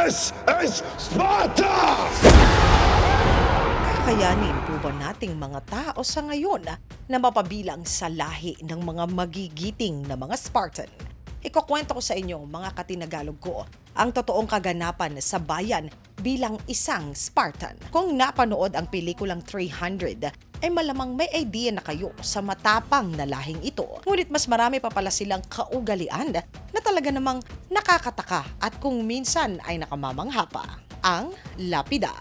This is Sparta! Kakayanin po ba nating mga tao sa ngayon na mapabilang sa lahi ng mga magigiting na mga Spartan? Ikukwento ko sa inyo, mga katinagalog ko, ang totoong kaganapan sa bayan bilang isang Spartan. Kung napanood ang pelikulang 300, ay malamang may idea na kayo sa matapang na lahing ito. Ngunit mas marami pa pala silang kaugalian na talaga namang nakakataka at kung minsan ay nakamamangha pa. Ang lapida.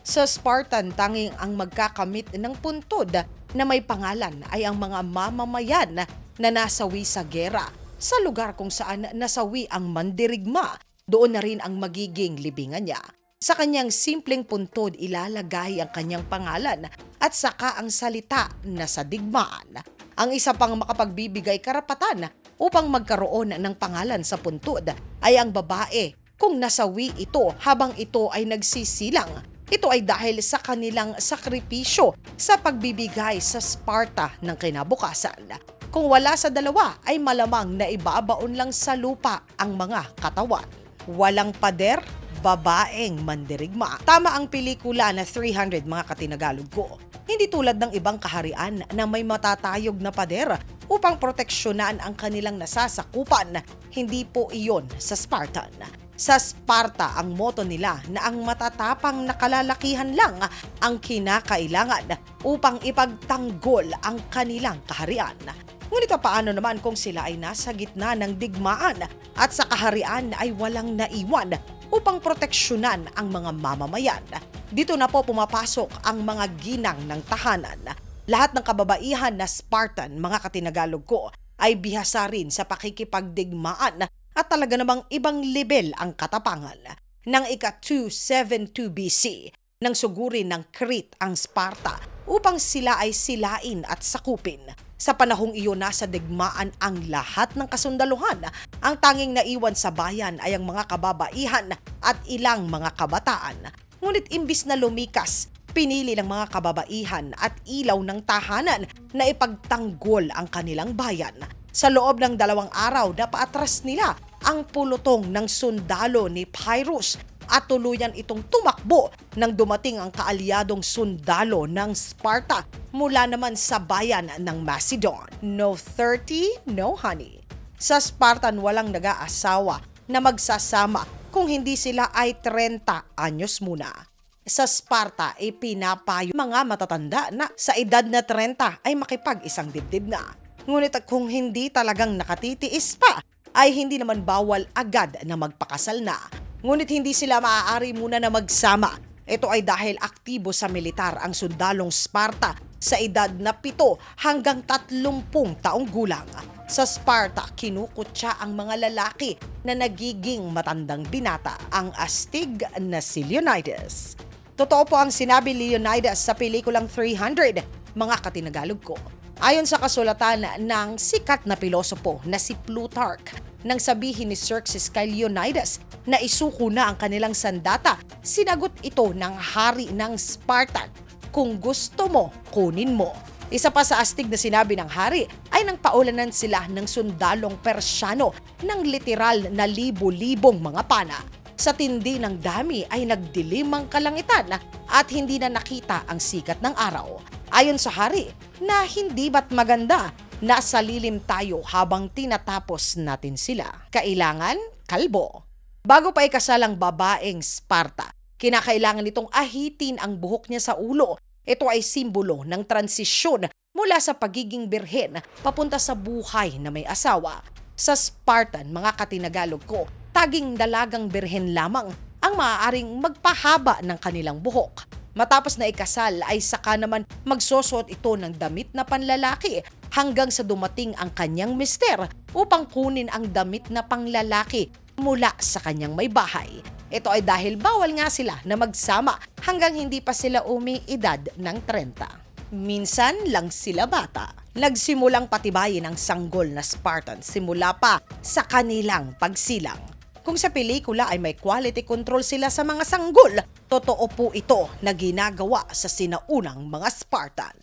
Sa Spartan, tanging ang magkakamit ng puntod na may pangalan ay ang mga mamamayan na nasawi sa gera. Sa lugar kung saan nasawi ang mandirigma, doon na rin ang magiging libingan niya. Sa kanyang simpleng puntod, ilalagay ang kanyang pangalan at saka ang salita na sa digmaan. Ang isa pang makapagbibigay karapatan upang magkaroon ng pangalan sa puntod ay ang babae kung nasawi ito habang ito ay nagsisilang. Ito ay dahil sa kanilang sakripisyo sa pagbibigay sa Sparta ng kinabukasan. Kung wala sa dalawa ay malamang na ibabaon lang sa lupa ang mga katawan. Walang pader, babaeng mandirigma. Tama ang pelikula na 300, mga katinagalog ko. Hindi tulad ng ibang kaharian na may matatayog na pader upang proteksyonan ang kanilang nasasakupan. Hindi po iyon sa Spartan. Sa Sparta, ang motto nila na ang matatapang na kalalakihan lang ang kinakailangan upang ipagtanggol ang kanilang kaharian. Ngunit paano naman kung sila ay nasa gitna ng digmaan at sa kaharian ay walang naiwan upang proteksyonan ang mga mamamayan? Dito na po pumapasok ang mga ginang ng tahanan. Lahat ng kababaihan na Spartan, mga katinagalog ko, ay bihasa rin sa pakikipagdigmaan at talaga namang ibang level ang katapangan. Nang ika-272 BC, nang sugurin ng Crete ang Sparta upang sila ay silain at sakupin. Sa panahong iyon, nasa digmaan ang lahat ng kasundaluhan. Ang tanging naiwan sa bayan ay ang mga kababaihan at ilang mga kabataan. Ngunit imbis na lumikas, pinili ng mga kababaihan at ilaw ng tahanan na ipagtanggol ang kanilang bayan. Sa loob ng 2 araw, napaatras nila ang pulutong ng sundalo ni Pyrrhus at tuluyan itong tumakbo nang dumating ang kaalyadong sundalo ng Sparta mula naman sa bayan ng Macedon. No 30, no honey. Sa Spartan, walang nag-aasawa na magsasama kung hindi sila ay 30 anyos muna. Sa Sparta, ipinapayo mga matatanda na sa edad na 30 ay makipag-isang dibdib na. Ngunit kung hindi talagang nakatitiis pa, ay hindi naman bawal agad na magpakasal na. Ngunit hindi sila maaari muna na magsama. Ito ay dahil aktibo sa militar ang sundalong Sparta sa edad na 7 hanggang 30 taong gulang. Sa Sparta, kinukutya ang mga lalaki na nagiging matandang binata, ang astig na si Leonidas. Totoo po ang sinabi Leonidas sa pelikulang 300, mga katinagalog ko. Ayon sa kasulatan ng sikat na pilosopo na si Plutarch, nang sabihin ni Xerxes kay Leonidas na isuko na ang kanilang sandata, sinagot ito ng hari ng Spartan, "Kung gusto mo, kunin mo." Isa pa sa astig na sinabi ng hari ay nang paulanan sila ng sundalong Persyano ng literal na libo-libong mga pana. Sa tindi ng dami ay nagdilim ang kalangitan at hindi na nakita ang sikat ng araw. Ayon sa hari, na hindi ba't maganda nasa lilim tayo habang tinatapos natin sila. Kailangan kalbo. Bago pa ikasal ang babaeng Sparta, kinakailangan itong ahitin ang buhok niya sa ulo. Ito ay simbolo ng transisyon mula sa pagiging birhen papunta sa buhay na may asawa. Sa Spartan, mga katinagalog ko, taging dalagang birhen lamang ang maaaring magpahaba ng kanilang buhok. Matapos na ikasal ay saka naman magsusot ito ng damit na panlalaki hanggang sa dumating ang kanyang mister upang kunin ang damit na panglalaki mula sa kanyang may bahay. Ito ay dahil bawal nga sila na magsama hanggang hindi pa sila umiidad ng 30. Minsan lang sila bata. Nagsimulang patibayin ang sanggol na Spartan simula pa sa kanilang pagsilang. Kung sa pelikula ay may quality control sila sa mga sanggol, totoo po ito na ginagawa sa sinaunang mga Spartan.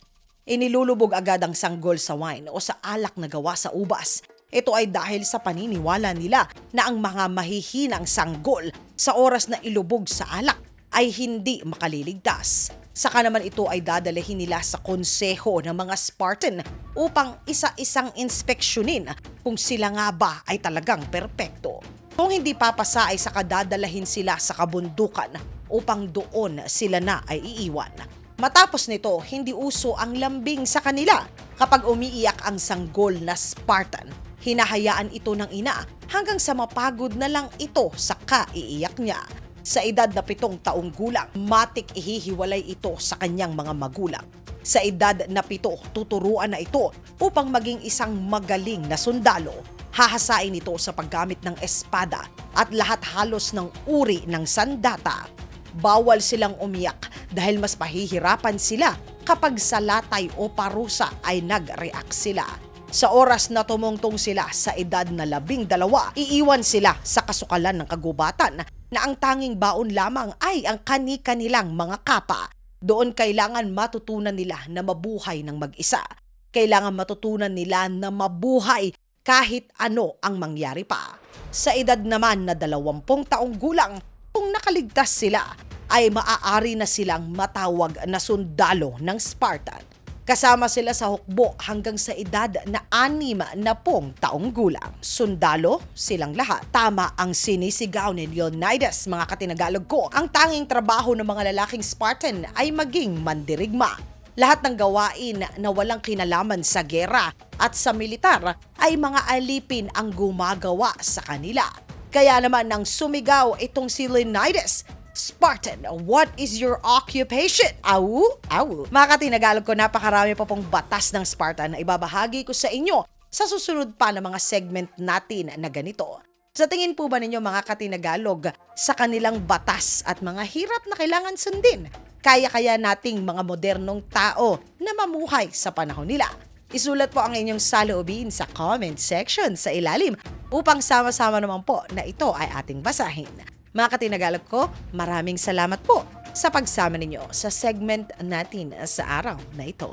Inilulubog agad ang sanggol sa wine o sa alak na gawa sa ubas. Ito ay dahil sa paniniwala nila na ang mga mahihinang sanggol sa oras na ilubog sa alak ay hindi makaliligtas. Saka naman ito ay dadalhin nila sa konseho ng mga Spartan upang isa-isang inspeksyonin kung sila nga ba ay talagang perpekto. Kung hindi papasa ay saka dadalahin sila sa kabundukan upang doon sila na ay iiwan. Matapos nito, hindi uso ang lambing sa kanila kapag umiiyak ang sanggol na Spartan. Hinahayaan ito ng ina hanggang sa mapagod na lang ito sa kaiiyak niya. Sa edad na 7 taong gulang, matik ihihiwalay ito sa kanyang mga magulang. Sa edad na 7, tuturuan na ito upang maging isang magaling na sundalo. Hahasain ito sa paggamit ng espada at lahat halos ng uri ng sandata. Bawal silang umiyak dahil mas pahihirapan sila kapag sa latay o parusa ay nag-react sila. Sa oras na tumungtong sila sa edad na 12, iiwan sila sa kasukalan ng kagubatan na ang tanging baon lamang ay ang kani-kanilang mga kapa. Doon kailangan matutunan nila na mabuhay ng mag-isa. Kailangan matutunan nila na mabuhay kahit ano ang mangyari pa. Sa edad naman na 20 taong gulang, kung nakaligtas sila, ay maaari na silang matawag na sundalo ng Spartan. Kasama sila sa hukbo hanggang sa edad na 60 taong gulang. Sundalo silang lahat. Tama ang sinisigaw ni Leonidas, mga katinagalog ko. Ang tanging trabaho ng mga lalaking Spartan ay maging mandirigma. Lahat ng gawain na walang kinalaman sa gera at sa militar ay mga alipin ang gumagawa sa kanila. Kaya naman nang sumigaw itong si Leonidas, "Spartan, what is your occupation?" Awu? Awu. Mga katinagalog ko, napakarami pa pong batas ng Spartan na ibabahagi ko sa inyo sa susunod pa na mga segment natin na ganito. Sa tingin po ba ninyo, mga katinagalog, sa kanilang batas at mga hirap na kailangan sundin, kaya-kaya nating mga modernong tao na mamuhay sa panahon nila? Isulat po ang inyong saloobin sa comment section sa ilalim upang sama-sama naman po na ito ay ating basahin. Mga katinagalog ko, maraming salamat po sa pagsama ninyo sa segment natin sa araw na ito.